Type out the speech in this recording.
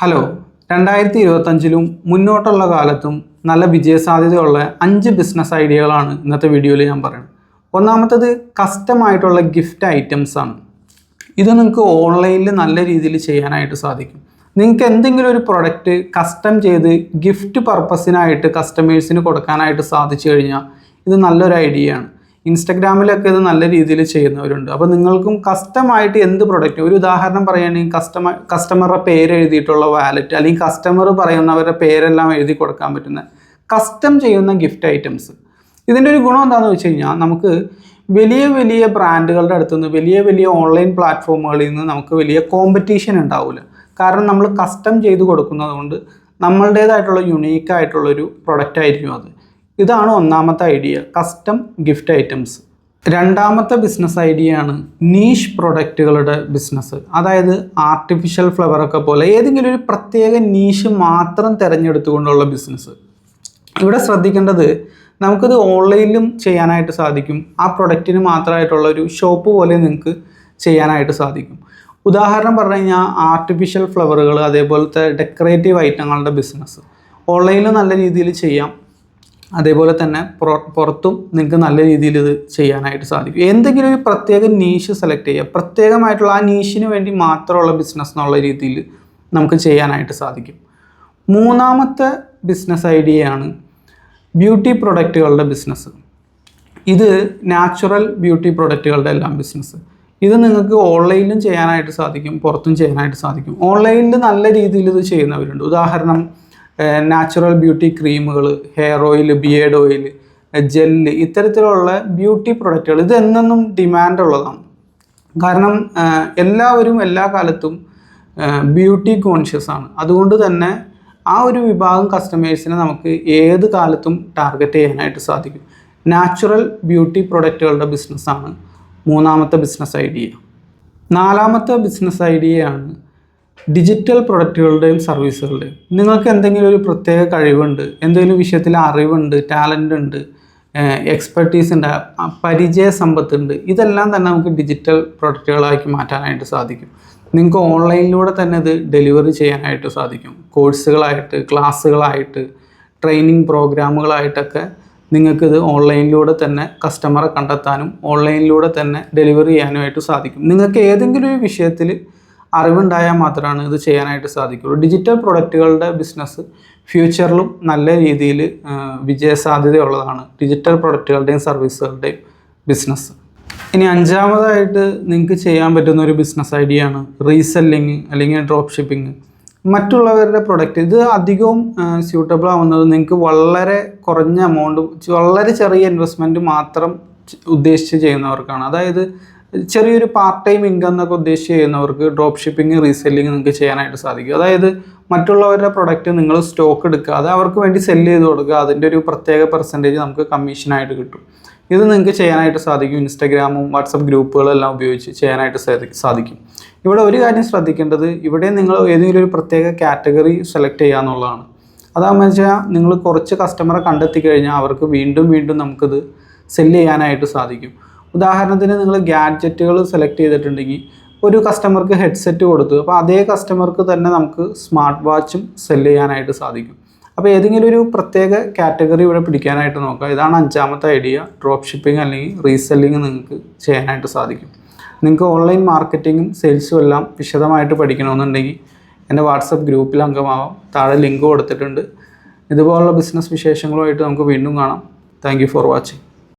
Hello, 2025-ലും മുന്നോട്ടുള്ള കാലത്തും നല്ല വിജയസാധ്യതയുള്ള 5 ബിസിനസ് ഐഡിയകളാണ് ഇന്നത്തെ വീഡിയോയിൽ ഞാൻ പറയുന്നത്. ഒന്നാമത്തേത് കസ്റ്റമായിട്ടുള്ള ഗിഫ്റ്റ് ഐറ്റംസ് ആണ്. ഇത് നിങ്ങൾക്ക് ഓൺലൈനിൽ നല്ല രീതിയിൽ ചെയ്യാനായിട്ട് സാധിക്കും. നിങ്ങൾക്ക് എന്തെങ്കിലും ഒരു പ്രൊഡക്റ്റ് കസ്റ്റം ചെയ്ത് ഗിഫ്റ്റ് പർപ്പസിനായിട്ട് കസ്റ്റമേഴ്സിന് കൊടുക്കാനായിട്ട് സാധിച്ചു കഴിഞ്ഞാൽ ഇത് നല്ലൊരു ഐഡിയ ആണ്. ഇൻസ്റ്റഗ്രാമിലൊക്കെ ഇത് നല്ല രീതിയിൽ ചെയ്യുന്നവരുണ്ട്. അപ്പോൾ നിങ്ങൾക്കും കസ്റ്റമായിട്ട് എന്ത് പ്രൊഡക്റ്റ്, ഒരു ഉദാഹരണം പറയുകയാണെങ്കിൽ കസ്റ്റമറുടെ പേര് എഴുതിയിട്ടുള്ള വാലറ്റ്, അല്ലെങ്കിൽ കസ്റ്റമർ പറയുന്നവരുടെ പേരെല്ലാം എഴുതി കൊടുക്കാൻ പറ്റുന്ന കസ്റ്റം ചെയ്യുന്ന ഗിഫ്റ്റ് ഐറ്റംസ്. ഇതിൻ്റെ ഒരു ഗുണം എന്താണെന്ന് വെച്ച് കഴിഞ്ഞാൽ നമുക്ക് വലിയ വലിയ ബ്രാൻഡുകളുടെ അടുത്തുനിന്ന് വലിയ ഓൺലൈൻ പ്ലാറ്റ്ഫോമുകളിൽ നിന്ന് നമുക്ക് വലിയ കോമ്പറ്റീഷൻ ഉണ്ടാവില്ല. കാരണം നമ്മൾ കസ്റ്റം ചെയ്ത് കൊടുക്കുന്നത് കൊണ്ട് നമ്മളുടേതായിട്ടുള്ള യുണീക്കായിട്ടുള്ളൊരു പ്രൊഡക്റ്റ് ആയിരിക്കും അത്. ഇതാണ് ഒന്നാമത്തെ ഐഡിയ, കസ്റ്റം ഗിഫ്റ്റ് ഐറ്റംസ്. രണ്ടാമത്തെ ബിസിനസ് ഐഡിയ ആണ് നീഷ് പ്രൊഡക്റ്റുകളുടെ ബിസിനസ്. അതായത് ആർട്ടിഫിഷ്യൽ ഫ്ലവറൊക്കെ പോലെ ഏതെങ്കിലും ഒരു പ്രത്യേക നീഷ് മാത്രം തിരഞ്ഞെടുത്തുകൊണ്ടുള്ള ബിസിനസ്. ഇവിടെ ശ്രദ്ധിക്കേണ്ടത്, നമുക്കിത് ഓൺലൈനിലും ചെയ്യാനായിട്ട് സാധിക്കും. ആ പ്രൊഡക്റ്റിന് മാത്രമായിട്ടുള്ള ഒരു ഷോപ്പ് പോലെ നിങ്ങൾക്ക് ചെയ്യാനായിട്ട് സാധിക്കും. ഉദാഹരണം പറഞ്ഞു കഴിഞ്ഞാൽ ആർട്ടിഫിഷ്യൽ ഫ്ലവറുകൾ, അതേപോലത്തെ ഡെക്കറേറ്റീവ് ഐറ്റങ്ങളുടെ ബിസിനസ് ഓൺലൈനിൽ നല്ല രീതിയിൽ ചെയ്യാം. അതേപോലെ തന്നെ പുറത്തും നിങ്ങൾക്ക് നല്ല രീതിയിൽ ഇത് ചെയ്യാനായിട്ട് സാധിക്കും. എന്തെങ്കിലും ഒരു പ്രത്യേക നീഷ് സെലക്ട് ചെയ്യുക, പ്രത്യേകമായിട്ടുള്ള ആ നീഷിന് വേണ്ടി മാത്രമുള്ള ബിസിനസ് എന്നുള്ള രീതിയിൽ നമുക്ക് ചെയ്യാനായിട്ട് സാധിക്കും. മൂന്നാമത്തെ ബിസിനസ് ഐഡിയയാണ് ബ്യൂട്ടി പ്രൊഡക്റ്റുകളുടെ ബിസിനസ്. ഇത് നാച്ചുറൽ ബ്യൂട്ടി പ്രൊഡക്റ്റുകളുടെ എല്ലാം ബിസിനസ്. ഇത് നിങ്ങൾക്ക് ഓൺലൈനിലും ചെയ്യാനായിട്ട് സാധിക്കും, പുറത്തും ചെയ്യാനായിട്ട് സാധിക്കും. ഓൺലൈനിൽ നല്ല രീതിയിൽ ഇത് ചെയ്യുന്നവരുണ്ട്. ഉദാഹരണം നാച്ചുറൽ ബ്യൂട്ടി ക്രീമുകൾ, hair oil, beard oil, gel, ഇത്തരത്തിലുള്ള ബ്യൂട്ടി പ്രൊഡക്റ്റുകൾ ഇത് എന്നെന്നും ഡിമാൻഡുള്ളതാണ്. കാരണം എല്ലാവരും എല്ലാ കാലത്തും ബ്യൂട്ടി കോൺഷ്യസ് ആണ്. അതുകൊണ്ട് തന്നെ ആ ഒരു വിഭാഗം കസ്റ്റമേഴ്സിനെ നമുക്ക് ഏത് കാലത്തും ടാർഗറ്റ് ചെയ്യാനായിട്ട് സാധിക്കും. നാച്ചുറൽ ബ്യൂട്ടി പ്രൊഡക്റ്റുകളുടെ ബിസിനസ്സാണ് മൂന്നാമത്തെ ബിസിനസ് ഐഡിയ. നാലാമത്തെ ബിസിനസ് ഐഡിയയാണ് ഡിജിറ്റൽ പ്രൊഡക്റ്റുകളുടെയും സർവീസുകളുടെയും. നിങ്ങൾക്ക് എന്തെങ്കിലും ഒരു പ്രത്യേക കഴിവുണ്ട്, എന്തെങ്കിലും വിഷയത്തിൽ അറിവുണ്ട്, ടാലൻ്റ് ഉണ്ട്, എക്സ്പെർട്ടീസ് ഉണ്ട്, പരിചയ സമ്പത്തുണ്ട്, ഇതെല്ലാം തന്നെ നമുക്ക് ഡിജിറ്റൽ പ്രൊഡക്റ്റുകളാക്കി മാറ്റാനായിട്ട് സാധിക്കും. നിങ്ങൾക്ക് ഓൺലൈനിലൂടെ തന്നെ ഇത് ഡെലിവറി ചെയ്യാനായിട്ട് സാധിക്കും. കോഴ്സുകളായിട്ട്, ക്ലാസ്സുകളായിട്ട്, ട്രെയിനിങ് പ്രോഗ്രാമുകളായിട്ടൊക്കെ നിങ്ങൾക്കിത് ഓൺലൈനിലൂടെ തന്നെ കസ്റ്റമറെ കണ്ടെത്താനും ഓൺലൈനിലൂടെ തന്നെ ഡെലിവറി ചെയ്യാനുമായിട്ട് സാധിക്കും. നിങ്ങൾക്ക് ഏതെങ്കിലും ഒരു വിഷയത്തിൽ അറിവുണ്ടായാൽ മാത്രമാണ് ഇത് ചെയ്യാനായിട്ട് സാധിക്കുള്ളൂ. ഡിജിറ്റൽ പ്രൊഡക്റ്റുകളുടെ ബിസിനസ് ഫ്യൂച്ചറിലും നല്ല രീതിയിൽ വിജയസാധ്യതയുള്ളതാണ്, ഡിജിറ്റൽ പ്രൊഡക്റ്റുകളുടെയും സർവീസുകളുടെയും ബിസിനസ്. ഇനി അഞ്ചാമതായിട്ട് നിങ്ങൾക്ക് ചെയ്യാൻ പറ്റുന്ന ഒരു ബിസിനസ് ഐഡിയ ആണ് റീസെല്ലിങ് അല്ലെങ്കിൽ ഡ്രോപ്പ് ഷിപ്പിംഗ്. മറ്റുള്ളവരുടെ പ്രൊഡക്റ്റ് ഇത് അധികവും സ്യൂട്ടബിൾ ആവുന്നത് നിങ്ങൾക്ക് വളരെ കുറഞ്ഞ എമൗണ്ട്, വളരെ ചെറിയ ഇൻവെസ്റ്റ്മെൻറ്റ് മാത്രം ഉദ്ദേശിച്ച് ചെയ്യുന്നവർക്കാണ്. അതായത് ചെറിയൊരു പാർട്ട് ടൈം ഇൻകം എന്നൊക്കെ ഉദ്ദേശിച്ച് ചെയ്യുന്നവർക്ക് ഡ്രോപ്പ് ഷിപ്പിംഗ്, റീസെല്ലിങ് നിങ്ങൾക്ക് ചെയ്യാനായിട്ട് സാധിക്കും. അതായത് മറ്റുള്ളവരുടെ പ്രൊഡക്റ്റ് നിങ്ങൾ സ്റ്റോക്ക് എടുക്കാതെ അവർക്ക് വേണ്ടി സെല്ല് ചെയ്ത് കൊടുക്കുക, അതിൻ്റെ ഒരു പ്രത്യേക പെർസെൻറ്റേജ് നമുക്ക് കമ്മീഷനായിട്ട് കിട്ടും. ഇത് നിങ്ങൾക്ക് ചെയ്യാനായിട്ട് സാധിക്കും. ഇൻസ്റ്റഗ്രാമും വാട്സപ്പ് ഗ്രൂപ്പുകളെല്ലാം ഉപയോഗിച്ച് ചെയ്യാനായിട്ട് സാധിക്കും. ഇവിടെ ഒരു കാര്യം ശ്രദ്ധിക്കേണ്ടത്, ഇവിടെ നിങ്ങൾ ഏതെങ്കിലും ഒരു പ്രത്യേക കാറ്റഗറി സെലക്ട് ചെയ്യുക എന്നുള്ളതാണ്. അതാകുമ്പോൾ വെച്ചാൽ നിങ്ങൾ കുറച്ച് കസ്റ്റമറെ കണ്ടെത്തി കഴിഞ്ഞാൽ അവർക്ക് വീണ്ടും നമുക്കിത് സെല്ല് ചെയ്യാനായിട്ട് സാധിക്കും. ഉദാഹരണത്തിന് നിങ്ങൾ ഗാഡ്ജറ്റുകൾ സെലക്ട് ചെയ്തിട്ടുണ്ടെങ്കിൽ ഒരു കസ്റ്റമർക്ക് ഹെഡ്സെറ്റ് കൊടുത്തു, അപ്പോൾ അതേ കസ്റ്റമർക്ക് തന്നെ നമുക്ക് സ്മാർട്ട് വാച്ചും സെല്ല് ചെയ്യാനായിട്ട് സാധിക്കും. അപ്പോൾ ഏതെങ്കിലും ഒരു പ്രത്യേക കാറ്റഗറി ഇവിടെ പിടിക്കാനായിട്ട് നോക്കുക. ഇതാണ് അഞ്ചാമത്തെ ഐഡിയ, ഡ്രോപ്പ് ഷിപ്പിംഗ് അല്ലെങ്കിൽ റീസെല്ലിങ് നിങ്ങൾക്ക് ചെയ്യാനായിട്ട് സാധിക്കും. നിങ്ങൾക്ക് ഓൺലൈൻ മാർക്കറ്റിങ്ങും സെയിൽസും എല്ലാം വിശദമായിട്ട് പഠിക്കണമെന്നുണ്ടെങ്കിൽ എൻ്റെ വാട്സപ്പ് ഗ്രൂപ്പിൽ അംഗമാവാം. താഴെ ലിങ്ക് കൊടുത്തിട്ടുണ്ട്. ഇതുപോലുള്ള ബിസിനസ് വിശേഷങ്ങളുമായിട്ട് നമുക്ക് വീണ്ടും കാണാം. Thank you for watching.